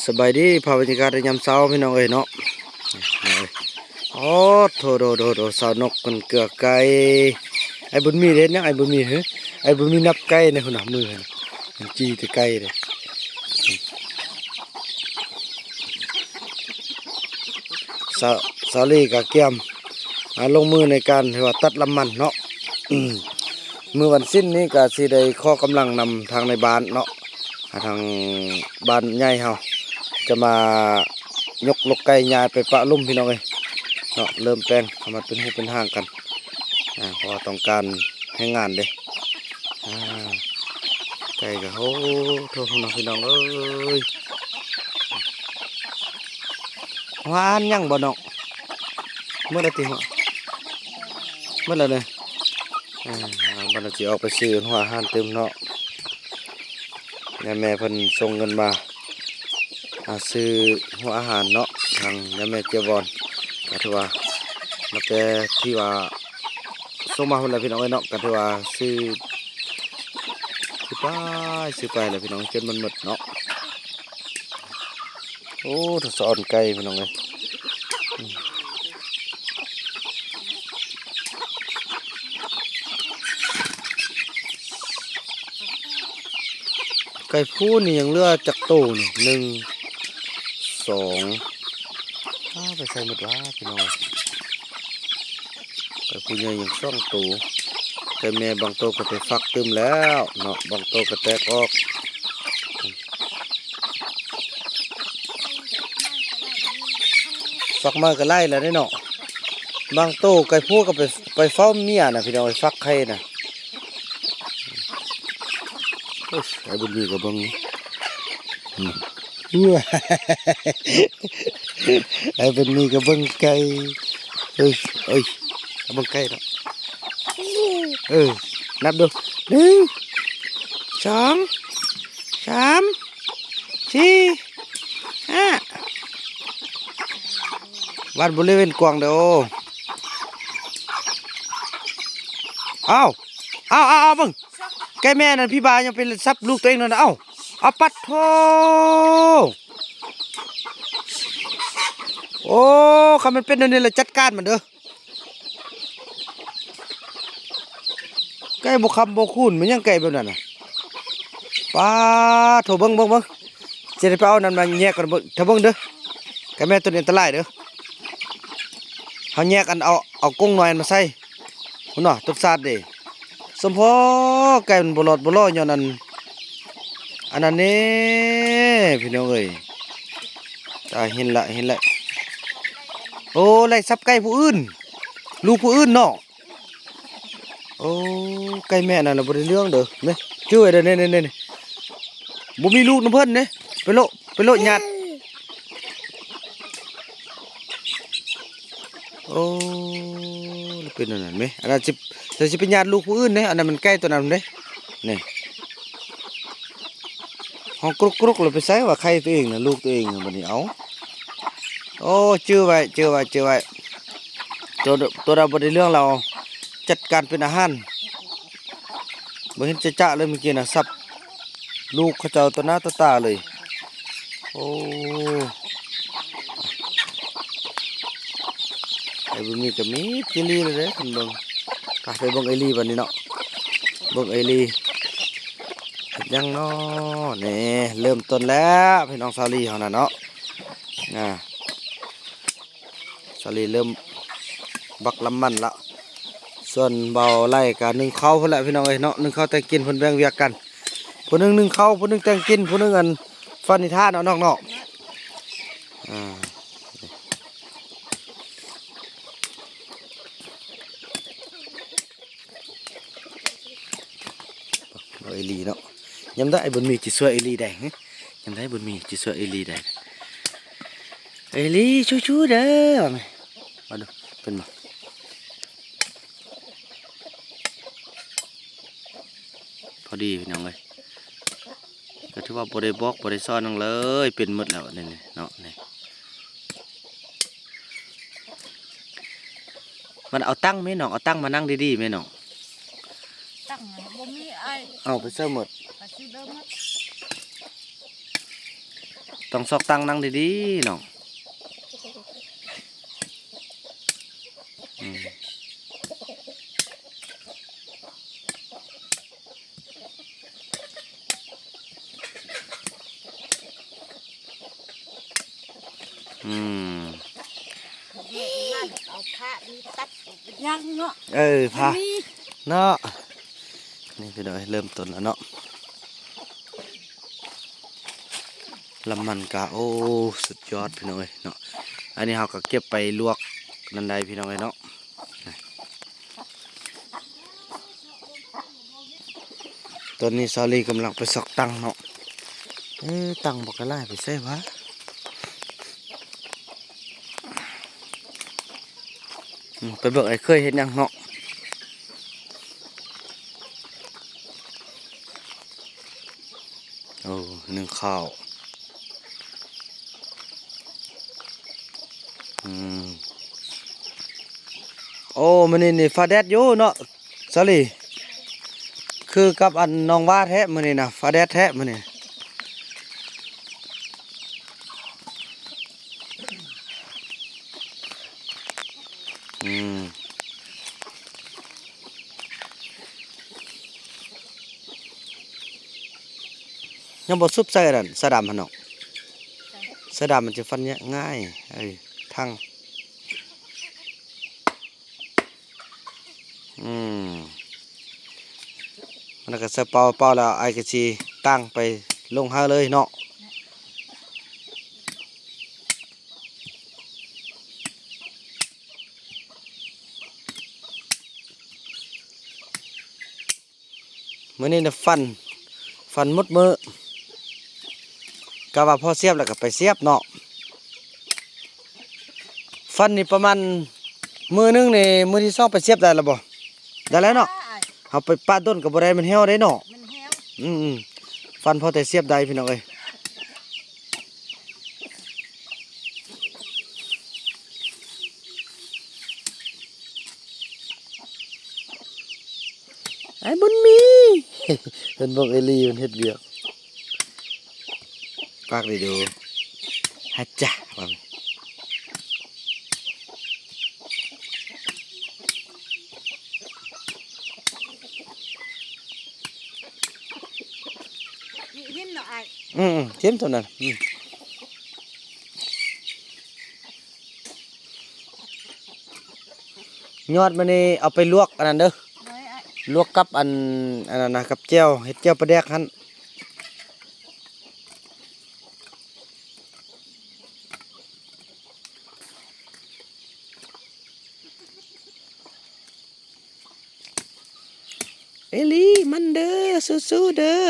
สบายดีพาบรรยากาศในยามเช้าพี่น้องเอ้ยเนาะโอ้โถสาวนกคนเกลือไก่ไอ้บุญมีเด่นยังไอ้บุญมีไอ้บุญมีนับไก่ในหัวหน้ามือมันจี้แต่ไก่เลยสาสาลีกับเกียมลงมือในการว่าตัดลำมันเนาะมือวันสิ้นนี้ก็สิได้ข้อกำลังนำทางในบ้านเนาะทางบ้านใหญ่เฮาจะมายกลกไก่ยายไปปะลุ่มพี่น้องเอ้ยเนาะเริ่มแปลงทำมันเป็นหูเป็นห้างกันเพราะต้องการให้งานเด้ไก่ก็โอ้โทษน้องพี่น้องเอ้ยหวานยังบ่น้องเมื่อไรตีหัวเมื่อไรเนี่ยบันจะออกไปซื้อหัวอาหารเต็มเนาะแม่เพิ่นส่งเงินมาซื้อหัวอาหารเนาะทางแม่เจียบอลก็ถือว่ามาแต่ที่ว่าส่งมาคนละพี่น้องเนาะก็ถือว่าซื้อไปเลยพี่น้องจนมันหมดเนาะโอ้ถ้าสอนไก่พี่น้องเลยไก่พูนี่ยังเหลือจากตู้นี่1 2ไปใส่หมดว่าพี่น้องไก่พูใหญ่ยัง2 ตู้ไก่แม่บางตัวก็ไปฟักตึมแล้วเนาะบางตัวก็แตกออกฟักมาก็ไล่แล้วเนาะบางตัวไก่พูก็ไปเฝ้าเมียนะพี่น้องไปฟักไข่นะไอ้บุญมีกับบังไอ้บุญมีกับบังไก่เอ้ยบังไก่แล้วนับดู1 2 3 4 5วัดบริเวณกว้างเด้อเอาบังไก่แม่นั่นพี่บายังเป็นซับลูกตัวเองนั่นเอาปัดโถโอ้คำมันเป็นนั่นนี่แหละจัดการมันเด้อไก่บุคำบุคูนมันยังไก่แบบนั้นน่ะป้าโถเบิ้งจะได้ไปเอานั่นมาแยกกันเถอะเบิ้งเด้อไก่แม่ตัวนี้อันตรายเด้อเขาแยกกันเอากุ้งหน่อยมาใส่หุ่นหน่อตุกซาดเด้สมพอไก่มันบลอดย้อนอันนั้นนี่พี่น้องเอ้ยเห็นละโอ้ไล่ซับไก่ผู้อื่นลูกผู้อื่นเนาะโอ้ไก่แม่นั่นเราบริเรื่องเด้อเนี่ยช่วยเด้อเนี่ยบ่มีลูกน้ำเพิ่นเนี่ยไปโลหยาดโอ้เป็นนั่นไหมอันนั้นจะเป็นญาติลูกผู้อื่นเนี่ยอันนั้นมันใกล้ตัวนั้นเด้เนี่ยห้องกรุกเราไปใส่ว่าใครตัวเองนะลูกตัวเองวันนี้เอาโอ้เจอไว้ตัวเราบริเรื่องเราจัดการเป็นอาหารบ่เห็นจะเลยเมื่อกี้นะซับลูกเขาเจ้าตัวหน้าตัวตาเลยโอ้ไอ้บุญมีกับมีจิลีเลยเด้คุณเบิ่งไปเบิ่งไอลีวันนี้เนาะเบิ่งไอลียังเนาะนี่เริ่มต้นแล้วพี่น้องซาลีเขาน่ะเนาะซาลีเริ่มบักลำมันละส่วนเบาไล่กับนึ่งข้าวเพื่อนแหละพี่น้องเอ้ยเนาะนึ่งข้าวแต่งกินเพื่อนแบ่งเวียกกันผู้นึงนึ่งข้าวผู้นึงแต่งกินผู้นึงอันฟันนิท่าเนาะนอกเอลีเนาะยำได้บุญมีจิตสวยเอลีแดงยำได้บุญมีจิตสวยเอลีแดงเอลีชูเด้อมาดูเป็นมาพอดีพี่น้องเลยก็ถือว่าบริบอกบริซ่อนนั่งเลยเป็นหมดแล้วนี่เนาะนี่มันเอาตั้งไหมน้องเอาตั้งมานั่งดีๆไหมน้องตั้งบ่มีไอ้เอาไปเสื้อหมด ต้องซอกตั้งนั่งดีๆน้องอืมอืม แม่นั่นเอาผ้านี่ตัดยังเนาะ พา มี เนาะนี่พี่น้อยเริ่มต้นแล้วเนาะลำมันกะโอ้สุดยอดพี่น้อยเนาะอันนี้เราก็เก็บไปลวกนั่นใดพี่น้อยเนาะตอนนี้ซาลีกำลังไปซอกตังเนาะตังบอกกระไล่ไปใส่วะไปเบิกไอ้เคยเห็นยังเนาะโอ้นึ่งข้าวโอ้มันนี่ฟ้าแดดอยู่เนาะซาลีคือกับอันน้องว่าแท้มันนี่นะฟ้าแดดแท้มันนี่ยังบ่ซุบใส่นั่นสะดำหั่นเนาะสะดำมันจะฟันเนี่ยง่ายทั้งมันก็สะเป่าแล้วไอ้กะชีตั้งไปลงหาเลยเนาะมื้อนี้น่ะฟันหมดมื้อกะว่าพอเสียบแล้วก็ไปเสียบเนาะฟันนี่ประมาณมื้อนึงนี่มื้อที่สองไปเสียบได้แล้วบ่ได้แล้วเนาะเอาไปปาดต้นก็บ่ได้มันเหี่ยวได้เนาะมันแห้ว ฟันพอแต่เสียบได้พี่น้องเอ้ยไอ้บุญมี เพิ่นบอกไอ้ลีมันเฮ็ดเวียกปากได้ดูฮัจจ้ะว่า นี่หินเนาะไอ้ เทียมเท่านั้นยอดมันนี่เอาไปลวกอันนั้นเด้อ น้อยไอ้ ลวกกับอันนั้นนะกับแจ่วเฮ็ดแจ่วปลาแดกหั่นเอลี่มันเด้อสู้ๆเด้อ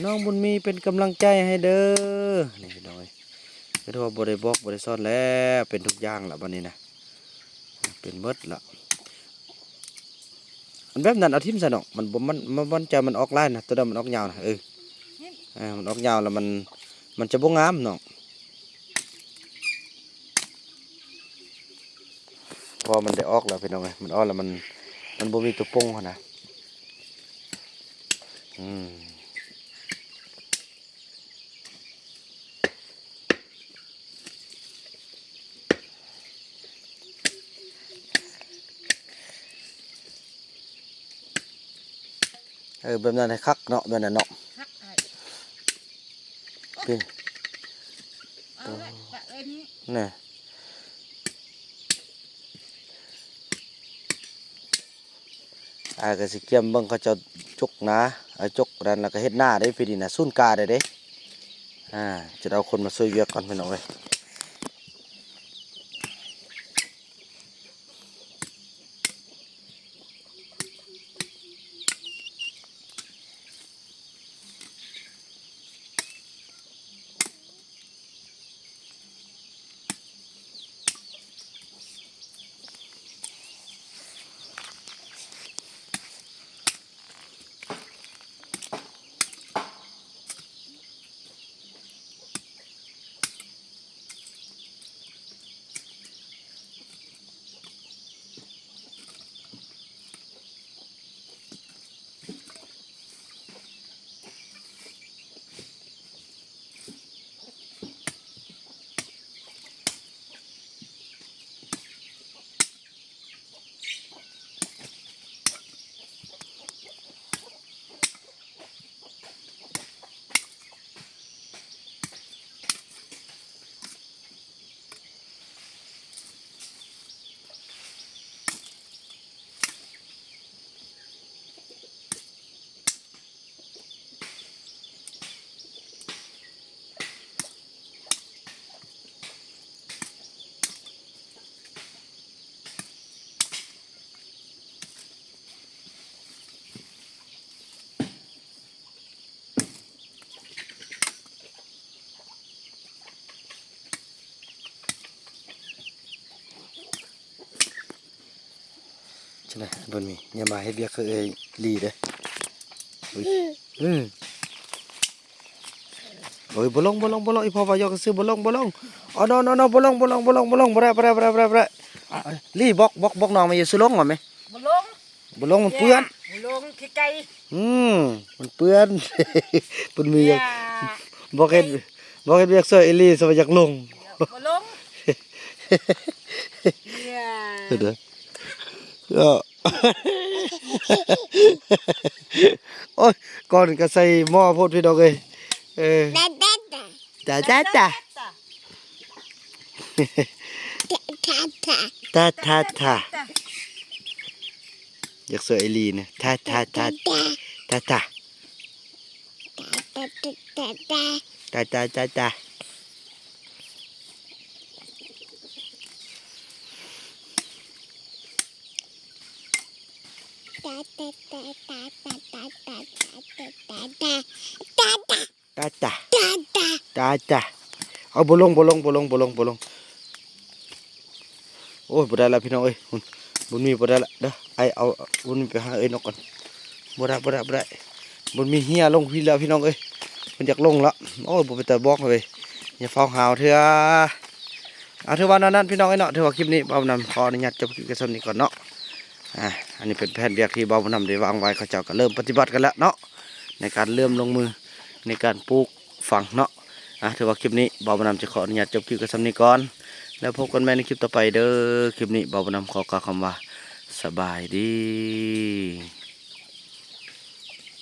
น้องบุญมีเป็นกำลังใจให้เด้อนี่พี่น้อยก็ถือว่าบ่ได้บอกบ่ได้ซ่อนแล้วเป็นทุกอย่างละบัดนี้นะเป็นหมดละอันแบบนั้นเอาทิ่มซะเนาะมันบ่มันจะมันออกลายนะตัวนั้นมันออกยาวนะมันออกยาวแล้วมันจะบ่งามเนาะพอมันได้ออกแล้วพี่น้องเอ้ยมันออกแล้วมันบ่มีตัวโป่งหั่นนะแบบนั้นให้คักเนาะแบบนั้นเนาะ ฮักไอ้ พี่ เอาละปะเอ้ยนี่ นี่ก็สิเกี่ยมเบิ่งเขาเจะจกนะจกนั่นแล้วก็เฮ็ดหน้าได้พี่นี่นะซุ่นกาได้เด้จะเอาคนมาช่วยเวียกก่อนพี่น้องเอ้ย ใช่ไหมบนมีอย่ามาให้เบียกเคยลีเด้ออุ้ยโอ้ยบ่ลงอีพ่อว่ายกซื้อบ่ลงอ๋อนอนบ่ลงบ่ได้ลีบอกน้องมาอย่าซื้อลงก่อนไหม บ่ลง บ่ลงมันเปื้อน บ่ลงขี้ไก่ มันเปื้อน เพิ่นมีอยาก ย่า บอกเฮ็ดเวียกซอยอีหลีสว่าอยากลง บ่ลงย่า เด้อก็ โอ้ยก่อนก็ใส่หม้อโพดพี่น้องเอ้ยจ้าตาอยากสวยไอลีเนี่ยตาตาเอาบ่ลงโอ้ยบ่ได้ละพี่น้องเอ้ยบุญมีบ่ได้ละเด้อไอเอาบุญมีไปหาเอ้ยนกก่อนบ่ได้บุญมีเฮียลงพี่แล้วพี่น้องเอ้ยมันอยากลงละโอ้ยบ่ไปแต่บอกเลยอย่าฟ้องหาวเถอะเอาถือว่านั้นพี่น้องเอ้ยเนาะถือว่าคลิปนี้บ่าวนำขออนุญาตจบคลิปกันซ้ำนี้ก่อนเนาะอันนี้เป็นแผนเรียกที่บ่าวนำได้วางไว้เขาเจ้าก็เริ่มปฏิบัติกันแล้วเนาะในการเริ่มลงมือในการปลูกฝังเนาะถือว่าคลิปนี้บ่าวนำจะขออนุญาตจบคลิปกันซ้ำนี้ก่อนแล้วพบกันใหม่ในคลิปต่อไปเด้อคลิปนี้บ่าวนำขอกล่าวคำว่าสบายดี